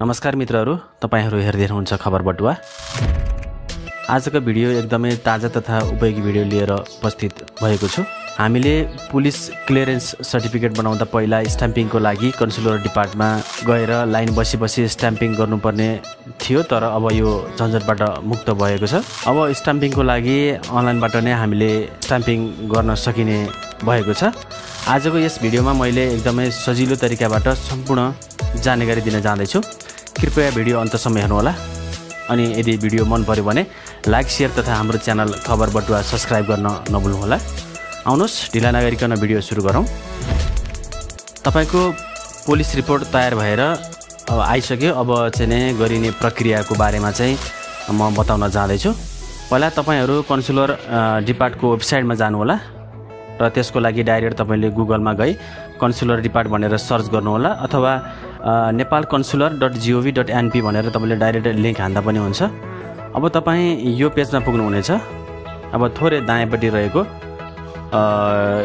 नमस्कार मित्रहरू, तपाईहरु हेर्दै हुनुहुन्छ खबर बटुवा। आजको भिडियो एकदमै ताजा तथा उपयोगी भिडियो लिएर उपस्थित भएको छु। हामीले पुलिस क्लियरेन्स सर्टिफिकेट बनाउँदा पहिला स्ट्याम्पिङको लागि कन्सुलर डिपार्टमेन्टमा गएर लाइन बसी स्ट्याम्पिङ गर्नुपर्ने थियो, तर अब यो झन्झटबाट मुक्त भएको छ। अब स्ट्याम्पिङको लागि अनलाइनबाट नै हामीले स्ट्याम्पिङ गर्न सकिने भएको छ। आजको यस भिडियोमा मैले एकदमै सजिलो तरिकाबाट सम्पूर्ण जानकारी दिन जाँदैछु। कृपया भिडियो अन्तसम्म हेर्नुहोला। अनि यदि भिडियो मन पर्यो भने लाइक, शेयर तथा हाम्रो च्यानल खबर बटुवा सब्स्क्राइब गर्न नभुल्नुहोला। आउनुहोस् ढिला नगरिकन भिडियो सुरु गरौँ। तपाईको पुलिस रिपोर्ट तयार भएर अब आइसक्यो। अब चाहिँ गरिने प्रक्रियाको बारेमा चाहिँ म बताउन जाँदैछु। पहिला तपाईहरु कन्सुलर डिपार्टको वेबसाइटमा जानुहोला र त्यसको लागि डाइरेक्ट तपाईले गुगलमा गई कन्सुलर डिपार्ट भनेर सर्च गर्नुहोला, अथवा nepalconsular.gov.np भनेर तपाईले डाइरेक्ट लिंक हान्दा पनि हुन्छ। अब तपाई यो पेजमा पुग्नुहुनेछ। अब थोरै दायाँपट्टि रहेको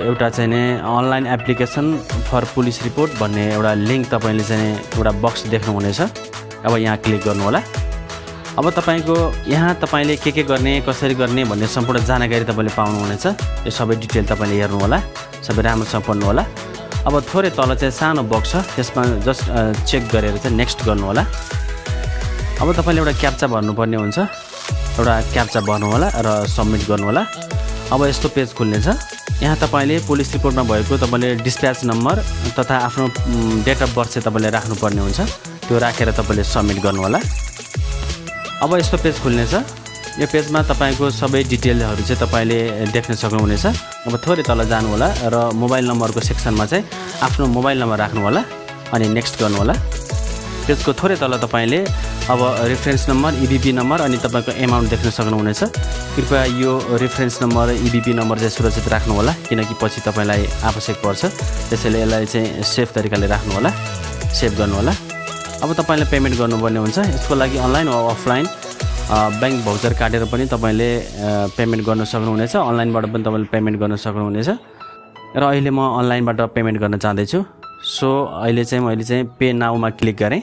एउटा चाहिँ online application for police report भन्ने एउटा लिंक तपाईले चाहिँ एउटा बक्स देख्नुहुनेछ। अब यहाँ क्लिक गर्नुहोला। अब तपाईको यहाँ तपाईले के गर्ने, कसरी गर्ने भन्ने सम्पूर्ण जानकारी तपाईले पाउनुहुनेछ। यो सबै डिटेल तपाईले हेर्नु होला, सबै राम्रोसँग पढ्नु होला। अब थोरै तल चाहिँ सानो बक्स छ, त्यसमा जस्ट चेक गरेर चाहिँ नेक्स्ट गर्नु होला। अब तपाईले एउटा क्याप्चा भर्नुपर्ने हुन्छ। एउटा क्याप्चा भर्नु होला र सबमिट गर्नु होला। अब यस्तो पेज खुल्नेछ। यहाँ तपाईले पुलिस रिपोर्टमा भएको तपाईले डिस्प्याच नम्बर तथा आफ्नो डेट अफ बर्थ चाहिँ तपाईले राख्नुपर्ने हुन्छ। त्यो राखेर तपाईले सबमिट गर्नु होला। अब यस्तो पेज खुल्नेछ। यो पेजमा तपाईको सबै डिटेलहरु चाहिँ तपाईले देख्न सक्नुहुनेछ। अब थोरै तल जानु होला र मोबाइल नम्बरको सेक्सनमा चाहिँ आफ्नो मोबाइल नम्बर राख्नु होला अनि नेक्स्ट गर्नु होला। पेजको थोरै तल तपाईले अब रेफरेन्स नम्बर, ईबीपी नम्बर अनि तपाईको अमाउन्ट देख्न सक्नुहुनेछ। कृपया यो रेफरेन्स नम्बर र ईबीपी नम्बर चाहिँ सुरक्षित राख्नु होला, किनकि पछि तपाईलाई आवश्यक पर्छ। त्यसैले यसलाई चाहिँ सेफ तरिकाले राख्नु होला, सेभ गर्नु होला। अब तपाईले पेमेन्ट गर्नुपर्ने हुन्छ। यसको लागि अनलाइन वा अफलाइन बैंक भाउचर काटेर पनि तपाईले पेमेन्ट गर्न सक्नुहुनेछ। अनलाइनबाट पनि तपाईले पेमेन्ट गर्न सक्नुहुनेछ। र अहिले म अनलाइनबाट पेमेन्ट गर्न चाहन्दैछु। सो अहिले चाहिँ मैले चाहिँ पे नाउमा क्लिक गरेँ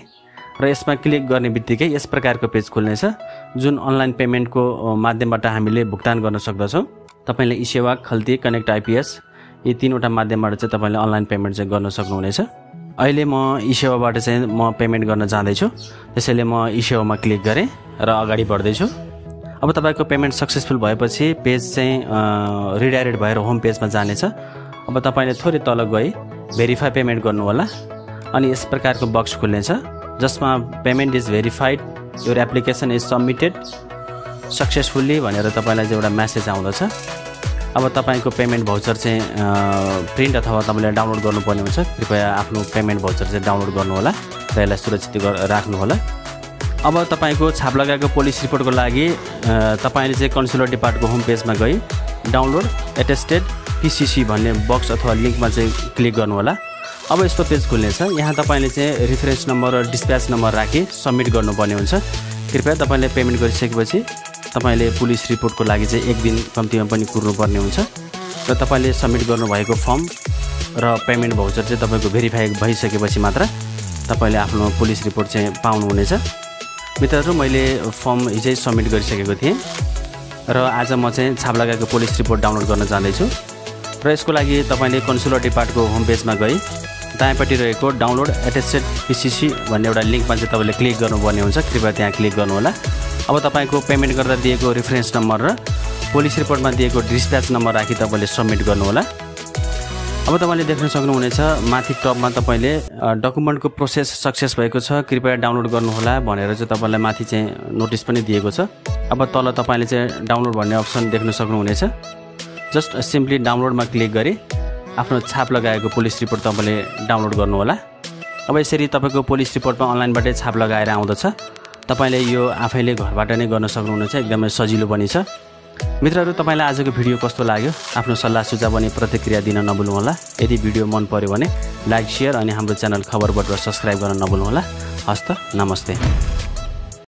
र यसमा क्लिक गर्ने बित्तिकै यस प्रकारको पेज खुल्नेछ, जुन अनलाइन पेमेन्टको माध्यमबाट हामीले भुक्तान गर्न सक्दछौँ। तपाईले ई-सेवा, खल्ती, कनेक्ट आइपीएस यी तीनवटा माध्यमबाट चाहिँ तपाईले अनलाइन पेमेन्ट चाहिँ गर्न सक्नुहुनेछ। अहिले म ई-सेवाबाट चाहिँ म पेमेन्ट गर्न जाँदैछु। त्यसैले म ई-सेवामा क्लिक गरेँ र अगाडि बढ्दैछु। अब तपाईको पेमेन्ट सक्सेसफुल भएपछि पेज चाहिँ रिडाइरेक्ट भएर होम पेजमा जानेछ। अब तपाईले थोरै तल गई भेरिफाई पेमेन्ट गर्नु होला अनि यस प्रकारको बक्स खुल्नेछ, जसमा payment is verified, your application is submitted successfully भनेर तपाईलाई चाहिँ एउटा मेसेज आउँदछ। अब तपाईको पेमेन्ट भाउचर चाहिँ प्रिन्ट अथवा तपाईले डाउनलोड गर्नुपर्ने हुन्छ। कृपया आफ्नो पेमेन्ट भाउचर चाहिँ डाउनलोड गर्नु होला र यसलाई सुरक्षित राख्नु होला। अब तपाईको छाप लगाएको पुलिस रिपोर्टको लागि तपाईले चाहिँ कन्सुलर डिपार्टको होम पेजमा गई डाउनलोड एटेस्टेड पीसीसी भन्ने बक्स अथवा लिंकमा चाहिँ क्लिक गर्नु होला। अब यस्तो पेज खुल्नेछ। यहाँ तपाईले चाहिँ रेफरेन्स नम्बर र डिस्प्याच नम्बर राखी सबमिट गर्नुपर्ने हुन्छ। कृपया तपाईले पेमेन्ट गरिसकेपछि तपाईले पुलिस रिपोर्टको लागि चाहिँ एक दिन कम्तीमा पनि कुर्नुपर्ने हुन्छ र तपाईले सबमिट गर्नुभएको फर्म र पेमेन्ट भाउचर चाहिँ तपाईको भेरिफाई भइसकेपछि मात्र तपाईले आफ्नो पुलिस रिपोर्ट चाहिँ पाउनुहुनेछ। मित्रहरू, मैले फर्म हिजै सबमिट गरिसकेको थिएँ र आज म चाहिँ छाप लगाएको पुलिस रिपोर्ट डाउनलोड गर्न जाँदैछु। र यसको लागि तपाईले कन्सुलर डिपार्टको होम पेजमा गई दायाँपट्टि रहेको डाउनलोड एटेस्टेड पीसीसी भन्ने एउटा लिंकमा चाहिँ तपाईले क्लिक गर्नुपर्ने हुन्छ। कृपया त्यहाँ क्लिक गर्नु होला। अब तपाईको पेमेन्ट गर्दा दिएको रेफरेन्स नम्बर र पुलिस रिपोर्टमा दिएको डिस्प्याच नम्बर राखी तपाईले सबमिट गर्नु होला। अब तपाईले देख्न सक्नुहुनेछ माथि टपमा तपाईले डकुमेन्टको प्रोसेस सक्सेस भएको छ, कृपया डाउनलोड गर्नु होला भनेर चाहिँ तपाईलाई माथि चाहिँ नोटिस पनि दिएको छ। अब तल तपाईले चाहिँ डाउनलोड भन्ने अप्सन देख्न सक्नुहुनेछ। जस्ट सिम्पली डाउनलोडमा क्लिक गरी आफ्नो छाप लगाएको पुलिस रिपोर्ट तपाईले डाउनलोड गर्नु होला। अब यसरी तपाईको पुलिस रिपोर्टमा अनलाइनबाटै छाप लगाएर आउँदछ। तपाईले यो आफैले घरबाट नै गर्न सक्नुहुनेछ। एकदमै सजिलो पनि छ। मित्रहरू, तपाईलाई आजको भिडियो कस्तो लाग्यो? आफ्नो सल्लाह सुझाव अनि प्रतिक्रिया दिन नभुल्नुहोला। यदि भिडियो मन पर्यो भने लाइक, शेयर अनि हाम्रो च्यानल खबर बटुवा सब्स्क्राइब गर्न नभुल्नुहोला। हस्त, नमस्ते।